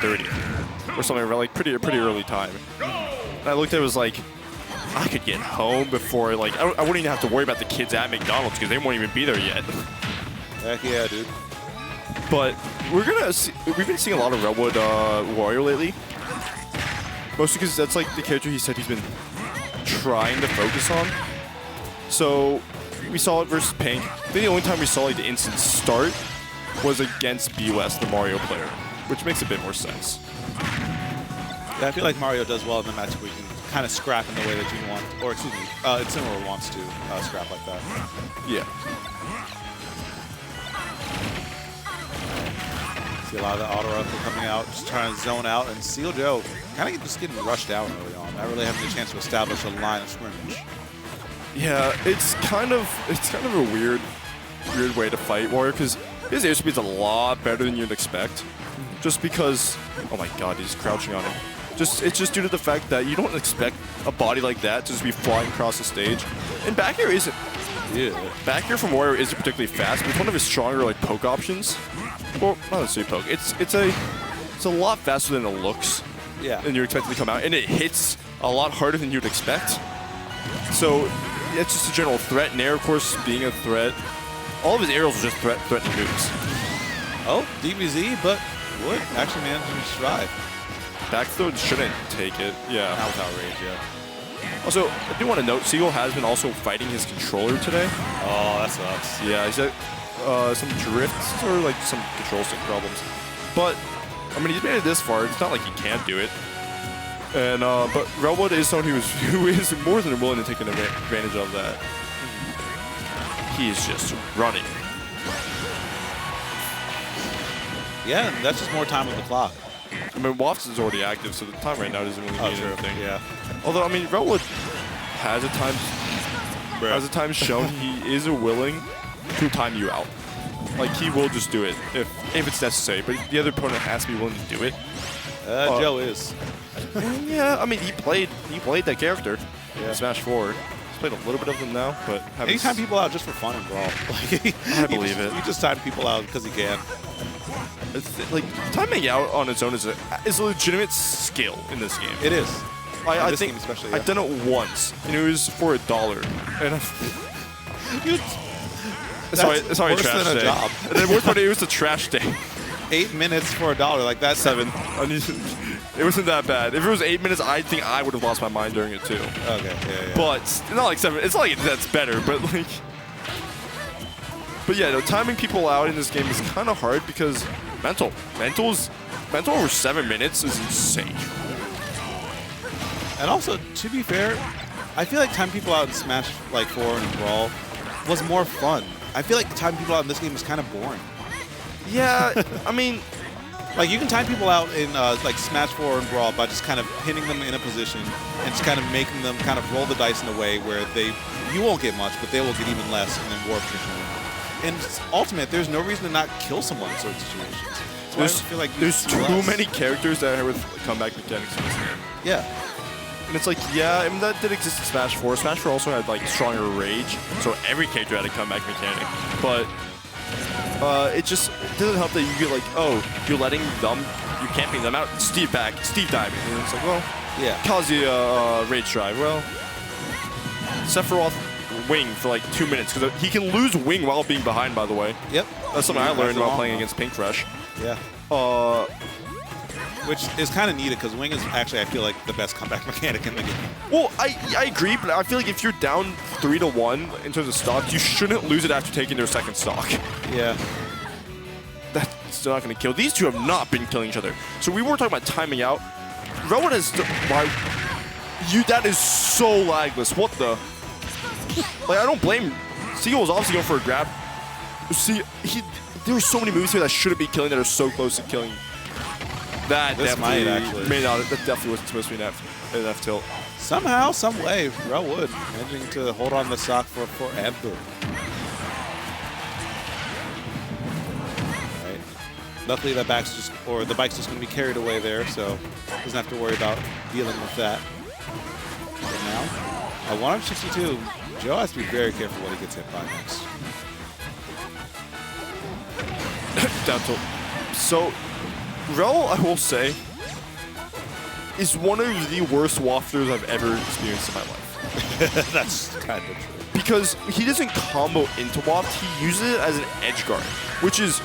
30 or something around, like pretty early time. And I looked at it, was like, I could get home before, like, I wouldn't even have to worry about the kids at McDonald's because they won't even be there yet. Heck yeah, dude. But we've been seeing a lot of Redwood Wario lately. Mostly because that's like the character he said he's been trying to focus on. So we saw it versus Pink. I think the only time we saw like the instant start was against BUS, the Mario player, which makes a bit more sense. Yeah, I feel like Mario does well in the match where you can kind of scrap in the way that you want, or excuse me, Incineroar wants to scrap like that. Yeah. See a lot of the auto rifle coming out, just trying to zone out, and Seal Joe kind of just getting rushed down early on, not really having a chance to establish a line of scrimmage. Yeah, it's kind of a weird way to fight Wario because his airspeed's a lot better than you'd expect. Just because, oh my god, he's crouching on him. It's just due to the fact that you don't expect a body like that to just be flying across the stage. And back air isn't. Yeah. Back air from Wario isn't particularly fast, but it's one of his stronger like poke options. Well, not necessarily poke. It's a lot faster than it looks. Yeah. Than you expect it to come out, and it hits a lot harder than you'd expect. So it's just a general threat. And air, of course, being a threat, all of his aerials are just threatening moves. Oh, DBZ, but would actually manage to survive. Back throw shouldn't take it. Yeah. That was outrage, yeah. Also, I do want to note, Seagull has been also fighting his controller today. Oh, that sucks. Yeah, he's had some drifts or like some control stick problems. But, I mean, he's made it this far. It's not like he can't do it. And but Redwood is someone who is more than willing to take advantage of that. He is just running. Yeah, and that's just more time on the clock. I mean, Wafts is already active, so the time right now doesn't really mean anything. Yeah. Although, I mean, Redwood has at times shown he is willing to time you out. Like, he will just do it if it's necessary, but the other opponent has to be willing to do it. Joe is. Yeah, I mean, he played that character in Smash 4. He's played a little bit of them now, but he time people out just for fun and brawl. Like, I believe it. He just time people out because he can. It's, like, timing out on its own is a legitimate skill in this game. It is. I think especially, I've done it once, and it was for $1. And sorry, worse trash than a day. job. And then worst part, it was a trash day. 8 minutes for $1, like that's 7. It wasn't that bad. If it was 8 minutes, I think I would have lost my mind during it too. Okay, yeah. But it's not like 7. It's not like that's better, but like. But yeah, no, timing people out in this game is kind of hard because mental over 7 minutes is insane. And also, to be fair, I feel like time people out in Smash like 4 and Brawl was more fun. I feel like time people out in this game is kind of boring. Yeah, I mean, like you can time people out in like Smash 4 and Brawl by just kind of pinning them in a position and just kind of making them kind of roll the dice in a way where you won't get much, but they will get even less, and then warp position. And ultimate, there's no reason to not kill someone in certain situations. So I feel like there's too many characters that are with comeback mechanics in this game. Yeah. And it's like, yeah, I mean, that did exist in Smash 4. Smash 4 also had, like, stronger rage, so every character had a comeback mechanic. But it just doesn't help that you get, like, oh, you're letting them, you're camping them out, Steve diving. And it's like, well, yeah. Kazuya rage drive. Well, Sephiroth wing for, like, 2 minutes, because he can lose wing while being behind, by the way. Yep. That's something I learned while playing against Pink Fresh. Yeah. Which is kind of needed because wing is actually, I feel like, the best comeback mechanic in the game. Well, I agree, but I feel like if you're down 3-1 in terms of stock, you shouldn't lose it after taking their second stock. Yeah. That's still not going to kill. These two have not been killing each other. So we were talking about timing out. Redwood has... that is so lagless. What the... Like, I don't blame... Seagull was obviously going for a grab. See, there were so many moves here that shouldn't be killing that are so close to killing. That definitely wasn't supposed to be an F tilt. Somehow, some way, Redwood managing to hold on the stock for forever. Right. Luckily, the bike's just going to be carried away there, so doesn't have to worry about dealing with that. But now, at 162, Joe has to be very careful what he gets hit by next. Down tilt. So, Rel, I will say, is one of the worst wafters I've ever experienced in my life. That's kind of true. Because he doesn't combo into waft, he uses it as an edge guard, which is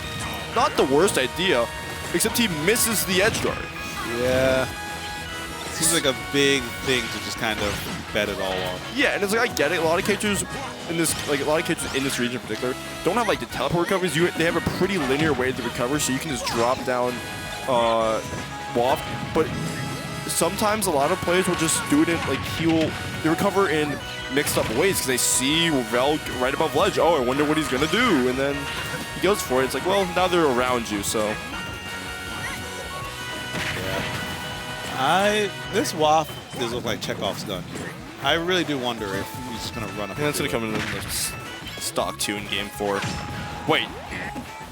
not the worst idea, except he misses the edge guard. Yeah. Seems like a big thing to just kind of bet it all on. Yeah, and it's like I get it. A lot of characters in this, in this region in particular, don't have like the teleport recoveries. They have a pretty linear way to recover, so you can just drop down waft. But sometimes a lot of players will just do it in they recover in mixed up ways because they see Rel right above ledge. Oh, I wonder what he's gonna do, and then he goes for it. It's like, well, now they're around you, so. This waft does look like Chekhov's gun here. I really do wonder if he's just going to run up. And that's going to come in the stock 2 in game 4. Wait.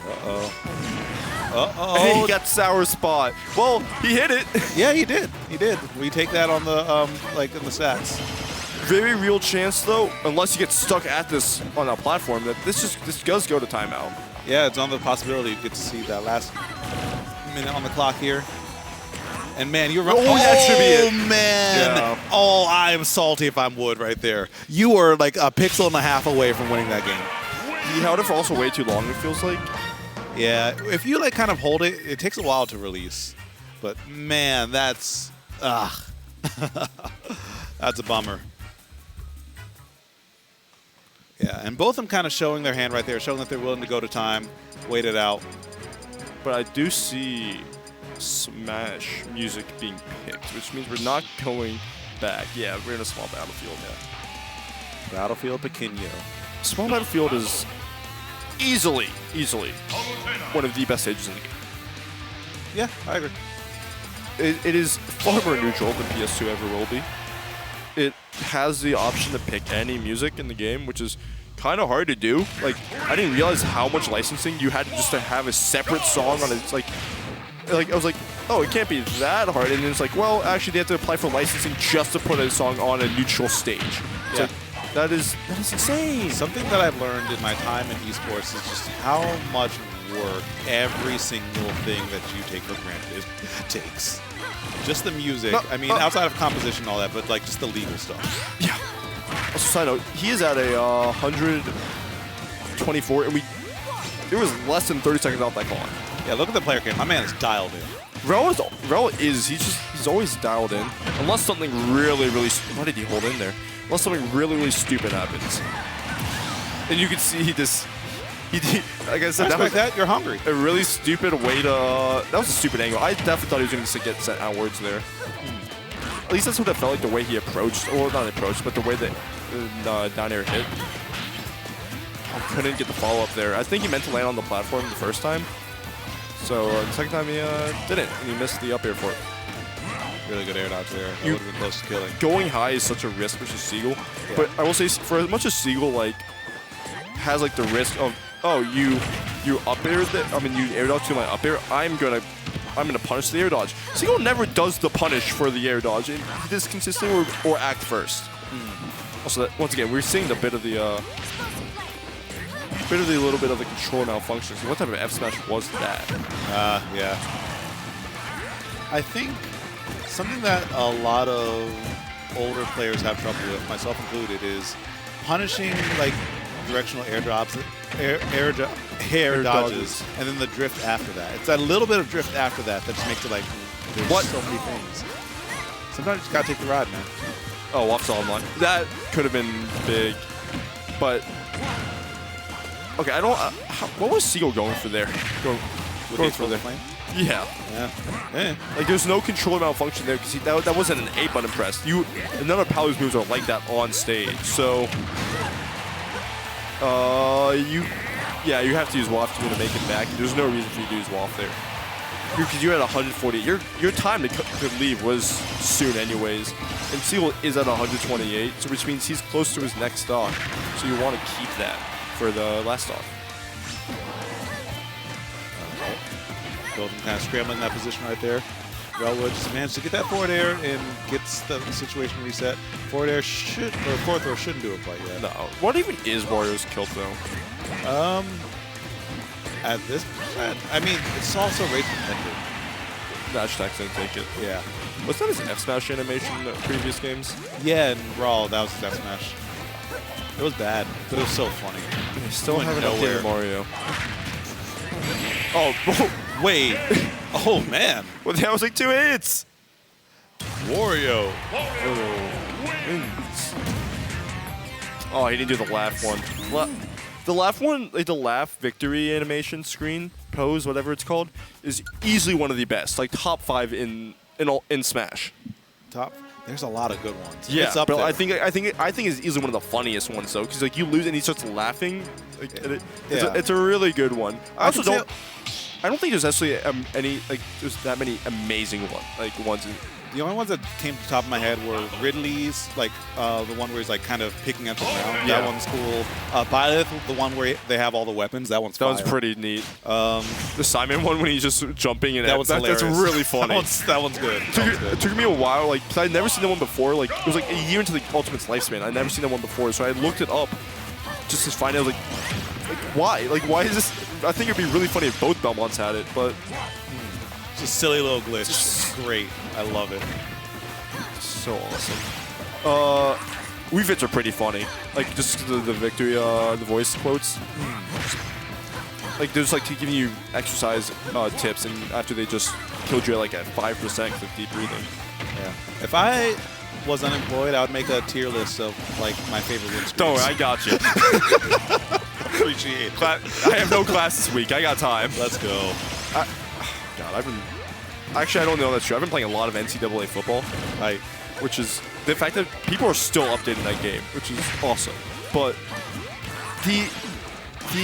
Uh-oh. Uh-oh. Hey, he got sour spot. Well, he hit it. Yeah, he did. He did. We take that on the, in the stats. Very real chance, though, unless you get stuck at this on that platform, that this does go to timeout. Yeah, it's on the possibility you get to see that last minute on the clock here. And man, you're right. Oh, that should be it. Oh man! Yeah. Oh, I am salty if I'm Wood right there. You were like a pixel and a half away from winning that game. He held it for also way too long, it feels like. Yeah, if you like kind of hold it, it takes a while to release. But man, that's that's a bummer. Yeah, and both of them kind of showing their hand right there, showing that they're willing to go to time, wait it out. But I do see Smash music being picked, which means we're not going back. Yeah, we're in a small battlefield. Yeah. Battlefield Pequeño. Small battlefield is easily one of the best stages in the game. Yeah, I agree. It is far more neutral than PS2 ever will be. It has the option to pick any music in the game, which is kind of hard to do. Like, I didn't realize how much licensing you had just to have a separate song on it. It's like I was like, oh, it can't be that hard. And then it's like, well, actually, they have to apply for licensing just to put a song on a neutral stage. Yeah. Like, that is insane. Something that I've learned in my time in esports is just how much work every single thing that you take for granted takes. Just the music. I mean, outside of composition and all that, but like just the legal stuff. Yeah. Also, side note, he is at a 124, and there was less than 30 seconds off that clock. Yeah, look at the player cam. My man is dialed in. Rel is he's always dialed in, unless something really, what did he hold in there? Unless something really stupid happens. And you can see this, like I said, you're hungry. A really stupid way to, that was a stupid angle. I definitely thought he was going to get sent outwards there. At least that's what it felt like, the way he approached, or not approached, but the way that down air hit. Couldn't get the follow-up there. I think he meant to land on the platform the first time. So the second time he didn't, and he missed the up air for it. Really good air dodge there. That would have been close to killing. Going high is such a risk versus Seagull. Yeah. But I will say, for as much as Seagull has the risk of, oh, you up air you air dodge to my up air, I'm gonna punish the air dodge. Seagull never does the punish for the air dodge. He does consistently or act first. Also, once again, we're seeing the little bit of the control malfunction. So what type of F smash was that? Yeah. I think something that a lot of older players have trouble with, myself included, is punishing directional air drops, air dodges, and then the drift after that. It's that little bit of drift after that that just makes it there's so many things. Sometimes you just gotta take the ride, man. Oh, waft online. That could have been big, but. Okay, I don't. What was Seagull going for there? Going for there. Yeah. There's no control malfunction there because that wasn't an A button press. None of Palu's moves are like that on stage. So, you have to use waft to make it back. There's no reason for you to use waft there because you had 140. Your time to leave was soon anyways, and Seagull is at 128, so which means he's close to his next stock. So you want to keep that for the last stock. Both kind of scrambling that position right there. Relwood just managed to get that forward air and gets the situation reset. Forward air fourth throw shouldn't do it quite yet. No. What even is Wario's kill though? At this point, I mean, it's also rate dependent. Dash attacks didn't take it. Yeah. Was that his F smash animation in the previous games? Yeah, and Raw, that was his F smash. It was bad, but it was so funny. I still Went haven't nowhere. updated Mario. Oh, wait. Oh, man. Well, that was like 2 hits. Wario. Oh, he didn't do the laugh one. The laugh one, like the laugh victory animation screen pose, whatever it's called, is easily one of the best. Like top 5 in Smash. Top. There's a lot of good ones. Yeah, It's up but there. I think it's easily one of the funniest ones though, because like you lose and he starts laughing. Like, and it's a really good one. I also I don't think there's actually there's that many amazing ones. The only ones that came to the top of my head were Ridley's, like the one where he's like kind of picking up the ground. Yeah. That one's cool. Byleth, the one where they have all the weapons. That one's That fire. was pretty neat. The Simon one when he's just jumping and That was hilarious. That's really funny. that one's good. It took me a while, like, because I'd never seen that one before. Like, it was like a year into the Ultimate's lifespan. I'd never seen that one before, so I looked it up just to find out, like why? Like, why is this? I think it'd be really funny if both Belmonts had it, but It's a silly little glitch. It's great. I love it. so awesome. Wii Fits are pretty funny. Like, just the victory, the voice quotes. Like, they're just like giving you exercise tips, and after they just killed you at like at 5% with deep breathing. Yeah. If I was unemployed, I would make a tier list of like my favorite win streaks. Don't worry, I got you. Appreciate it. I have no class this week. I got time. Let's go. God, actually, I don't know that's true. I've been playing a lot of NCAA football, which is the fact that people are still updating that game, which is awesome. But the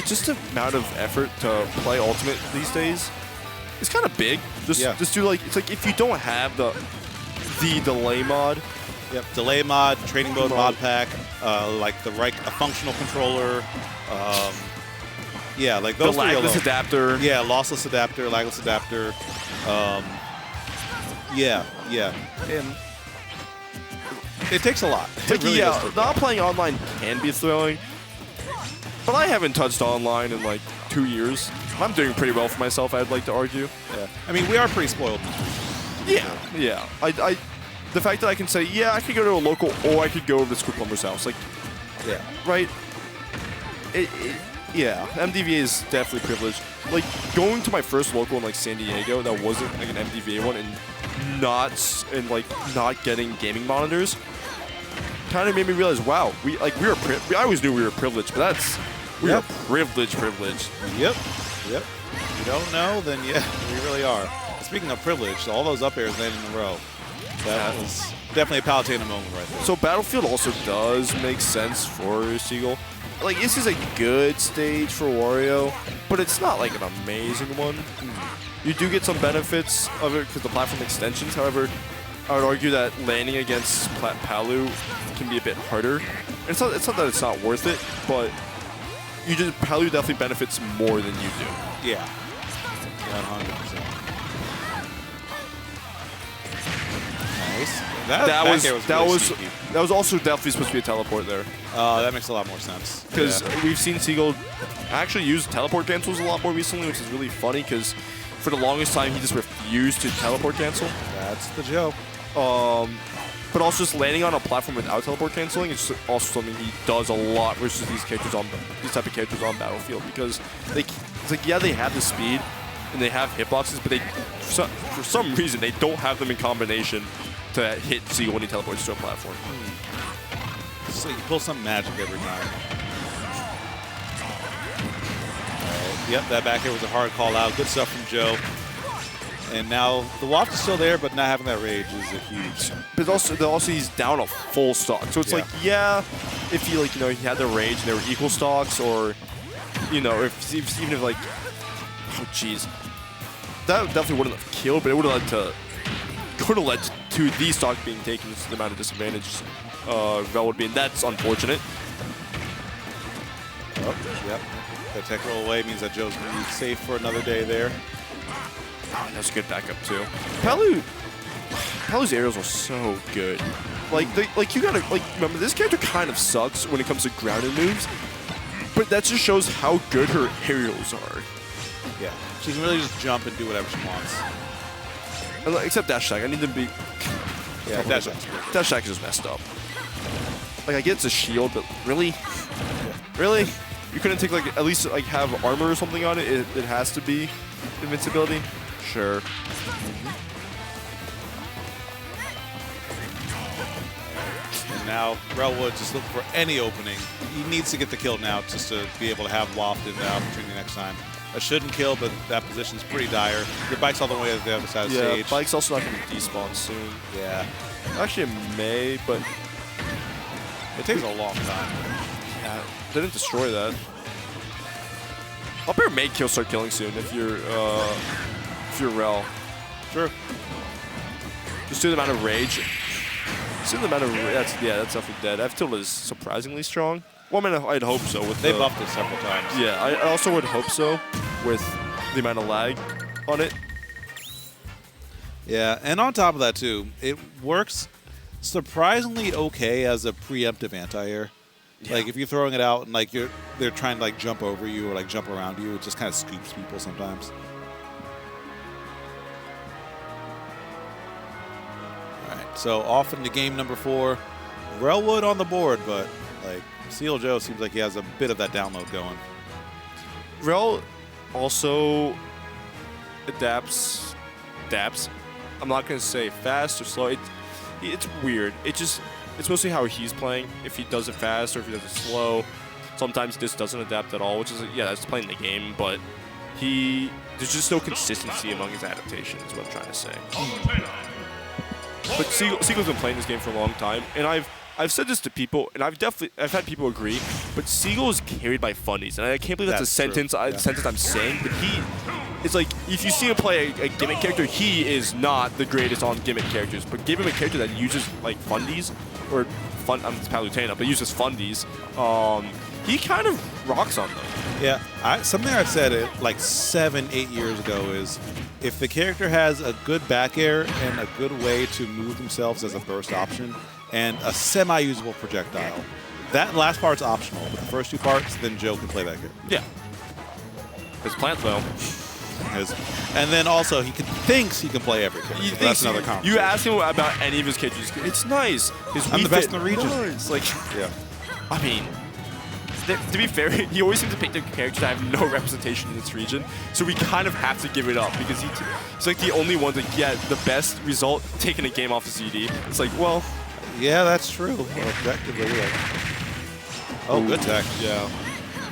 just amount of effort to play Ultimate these days is kind of big. Just do like, it's like if you don't have the delay mod. Yep. Delay mod, training mode mod pack, like a functional controller. Yeah, like those The three lagless alone. adapter. Yeah, lossless adapter, lagless adapter. Yeah. And it takes a lot. Like, It really does take a lot. not playing online can be thrilling, but I haven't touched online in like 2 years. I'm doing pretty well for myself, I'd like to argue. Yeah. I mean, we are pretty spoiled. Yeah. The fact that I can say, yeah, I could go to a local, or I could go over to Scoop Plumber's house, like, Yeah. right? Yeah, MDVA is definitely privileged. Like, going to my first local in like San Diego that wasn't like an MDVA one, and not getting gaming monitors, kind of made me realize, wow, I always knew we were privileged, but we are privileged. Yep. If you don't know, then yeah, we really are. Speaking of privilege, all those up airs landing in a row. That was definitely a Palutena moment right there. So Battlefield also does make sense for Seagull. Like, this is a good stage for Wario, but it's not like an amazing one. You do get some benefits of it because the platform extensions. However, I would argue that landing against Palu can be a bit harder. And it's not that it's not worth it, but Palu definitely benefits more than you do. Yeah. 100%. Nice. That was also definitely supposed to be a teleport there. That makes a lot more sense. Because we've seen Seagull actually use teleport cancels a lot more recently, which is really funny because for the longest time he just refused to teleport cancel. That's the joke. But also just landing on a platform without teleport canceling is also something he does a lot versus these type of characters on Battlefield, because it's like, yeah, they have the speed and they have hitboxes, but for some reason they don't have them in combination to hit Seagull when he teleports to a platform. So you pull some magic every time. Yep, that back here was a hard call out. Good stuff from Joe. And now the waft is still there, but not having that rage is a huge. But also he's down a full stock, so it's like, yeah, if he he had the rage and they were equal stocks, or even if like, oh jeez, that definitely wouldn't have killed, but it would have led to the stock being taken. Just the amount of disadvantage Vel would be, and that's unfortunate. Oh, yep. That tech roll away means that Joe's going to be safe for another day there. Oh, that's a good backup too. Palu's aerials are so good. You gotta remember, this character kind of sucks when it comes to grounded moves, but that just shows how good her aerials are. Yeah, she can really just jump and do whatever she wants. Except dash attack. I need to be... Yeah, dash attack. Dash attack is just messed up. Like, I get it's a shield, but really? Really? You couldn't take, like, at least, like, have armor or something on it? It has to be invincibility? Sure. And now, Relwood just looking for any opening. He needs to get the kill now just to be able to have Waft in the opportunity next time. A shouldn't kill, but that position's pretty dire. Your bike's all the way to the other side of the stage. Yeah, bike's also not going to despawn soon. Yeah. Actually, it may, but... It takes a long time. Yeah, they didn't destroy that. Up air may start killing soon if you're Rel. Sure. Just do the amount of rage. See the amount of that's definitely dead. F-tilt is surprisingly strong. Well, I mean, I'd hope so. They buffed it several times. Yeah, I also would hope so with the amount of lag on it. Yeah, and on top of that too, it works surprisingly okay as a preemptive anti-air. Yeah. Like if you're throwing it out and like they're trying to like jump over you or like jump around you, it just kind of scoops people sometimes. All right, so off into game number 4. Relwood on the board, but like Seal Joe seems like he has a bit of that download going. Rel also adapts. I'm not gonna say fast or slow. It's weird. It's mostly how he's playing. If he does it fast or if he does it slow. Sometimes this doesn't adapt at all, which is that's playing the game, but there's just no consistency among his adaptations. Is what I'm trying to say. But Seagull's been playing this game for a long time, and I've said this to people, and I've had people agree, but Seagull is carried by fundies, and I can't believe that's a sentence I'm saying, but it's like, if you see him play a gimmick character, he is not the greatest on gimmick characters, but give him a character that uses, like, fundies, or it's Palutena, but uses fundies, he kind of rocks on them. Yeah, something I've said like 7-8 years ago is, if the character has a good back air and a good way to move themselves as a burst option, and a semi-usable projectile, that last part's optional, but the first 2 parts, then Joe can play that character. Yeah. His plant, though. And then also, thinks he can play every character. That's another conversation. You ask him about any of his characters, it's nice. I'm the best in the region. Nice. Like, yeah. I mean, to be fair, he always seems to pick the characters that have no representation in this region, so we kind of have to give it up because he's like the only one to get the best result taking a game off the CD. It's like, well... Yeah, that's true. Objectively, yeah. Oh, good tech. Yeah.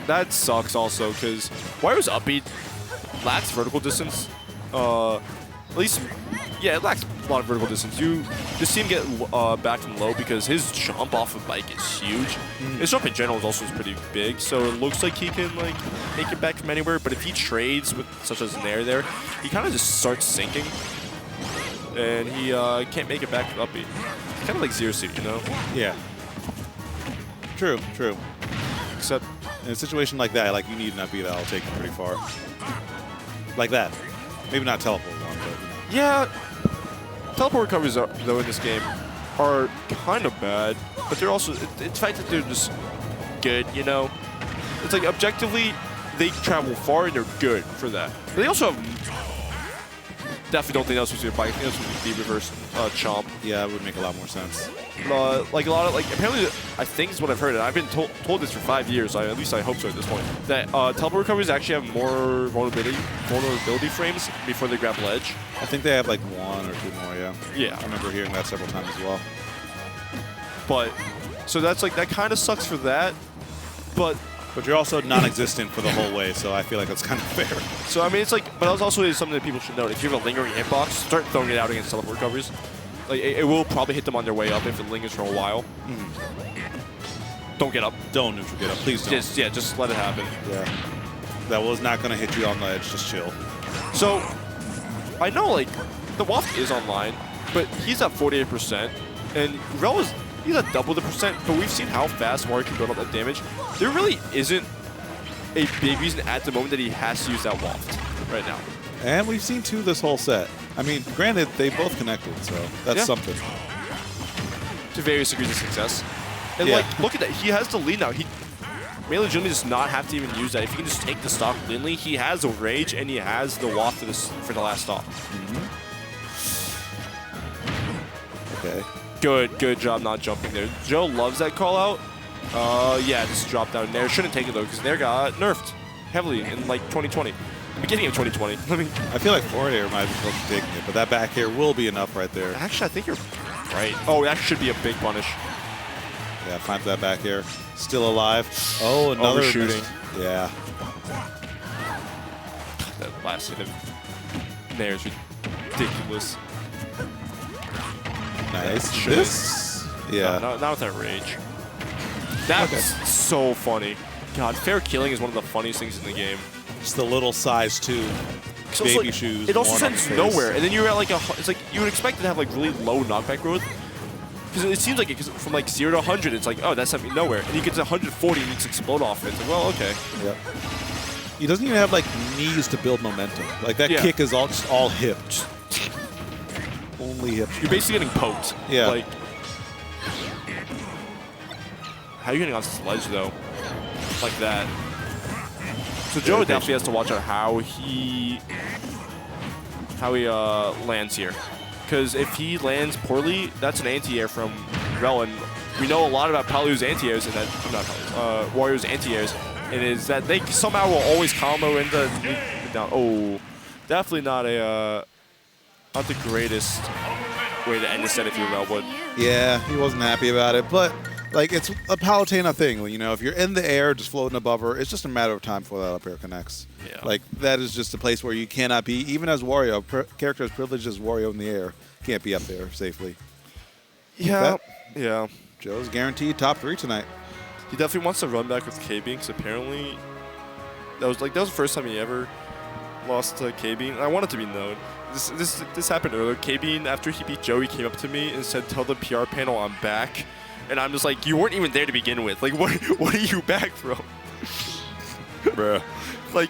That sucks also, because Wario's upbeat lacks vertical distance. At least, yeah, it lacks a lot of vertical distance. You just see him get back from low because his jump off of bike is huge. His jump in general is also pretty big, so it looks like he can like make it back from anywhere. But if he trades with such as Nair there, he kind of just starts sinking, and he can't make it back to upbeat. Kind of like Zero Suit, you know? Yeah. True. Except in a situation like that, like you need an upbeat that'll take you pretty far. Like that. Maybe not teleport one, but you know. Yeah. Teleport recoveries, though, in this game are kind of bad, but they're also, it's the fact that they're just good, you know? It's like, objectively, they travel far and they're good for that. But they also have, definitely don't think that was supposed to be a bike. I think that was supposed to be reverse chomp. Yeah, it would make a lot more sense. Like a lot of, like, apparently, I think is what I've heard, and I've been told this for 5 years, at least I hope so at this point, that teleport recoveries actually have more vulnerability frames before they grab ledge. I think they have like 1 or 2 more, yeah. Yeah. I remember hearing that several times as well. But, so that's like, that kind of sucks for that, but you're also non-existent for the whole way, so I feel like that's kind of fair. So, I mean, it's like, but that's also something that people should note. If you have a lingering hitbox, start throwing it out against teleport recoveries. Like, it will probably hit them on their way up if it lingers for a while. Don't get up. Don't neutral get up. Please don't. Just let it happen. Yeah. That was not going to hit you on the edge. Just chill. So, I know, like, the Waft is online, but he's at 48%, and Rel is... He's at double the percent, but we've seen how fast Wario can build up that damage. There really isn't a big reason at the moment that he has to use that Waft right now. And we've seen 2 this whole set. I mean, granted, they both connected, so that's something. To various degrees of success. And like, look at that. He has the lead now. He may legitimately does not have to even use that. If he can just take the stock cleanly, he has a Rage and he has the Waft for the last stock. Okay. Good job not jumping there. Joe loves that call out. Yeah, just drop down there. Shouldn't take it though, because Nair got nerfed heavily in like 2020. Beginning of 2020. I feel like forward air might be close to taking it, but that back air will be enough right there. Actually, I think you're right. Oh, that should be a big punish. Yeah, finds that back air. Still alive. Oh, another shooting. Yeah. That last hit of Nair is ridiculous. Nice. This? Yeah. Not with that rage. That was so funny. God, fair killing is one of the funniest things in the game. Just the little size too. Baby shoes. It also sends nowhere, and then you're at like it's like you would expect it to have like really low knockback growth, because it seems like from like 0 to 100, it's like, oh, that's something nowhere, and you get to 140 and you just explode off it. It's like, well, okay. Yep. He doesn't even have like knees to build momentum. Like that kick is all just all hip. Only hip. You're basically getting poked. Yeah. Like, how are you getting on sledge though? Like that. So Joe definitely has to watch out how he lands here, because if he lands poorly, that's an anti-air from Laurel, and we know a lot about Palu's anti-airs, and that Wario's anti-airs, and is that they somehow will always combo into down. Oh, definitely not the greatest way to end the set if you're Laurel would. Yeah, he wasn't happy about it, but like it's a Palutena thing. You know, if you're in the air, just floating above her, it's just a matter of time before that up air connects. Yeah. Like that is just a place where you cannot be, even as Wario, character as privileged as Wario in the air, can't be up there safely. Yeah. Yeah. Joe's guaranteed top 3 tonight. He definitely wants to run back with KB, because apparently that was the first time he ever lost to KB. I want it to be known. This happened earlier. KB, after he beat Joe, he came up to me and said, "Tell the PR panel I'm back." And I'm just like, you weren't even there to begin with. Like, what are you back from? Bruh. Like,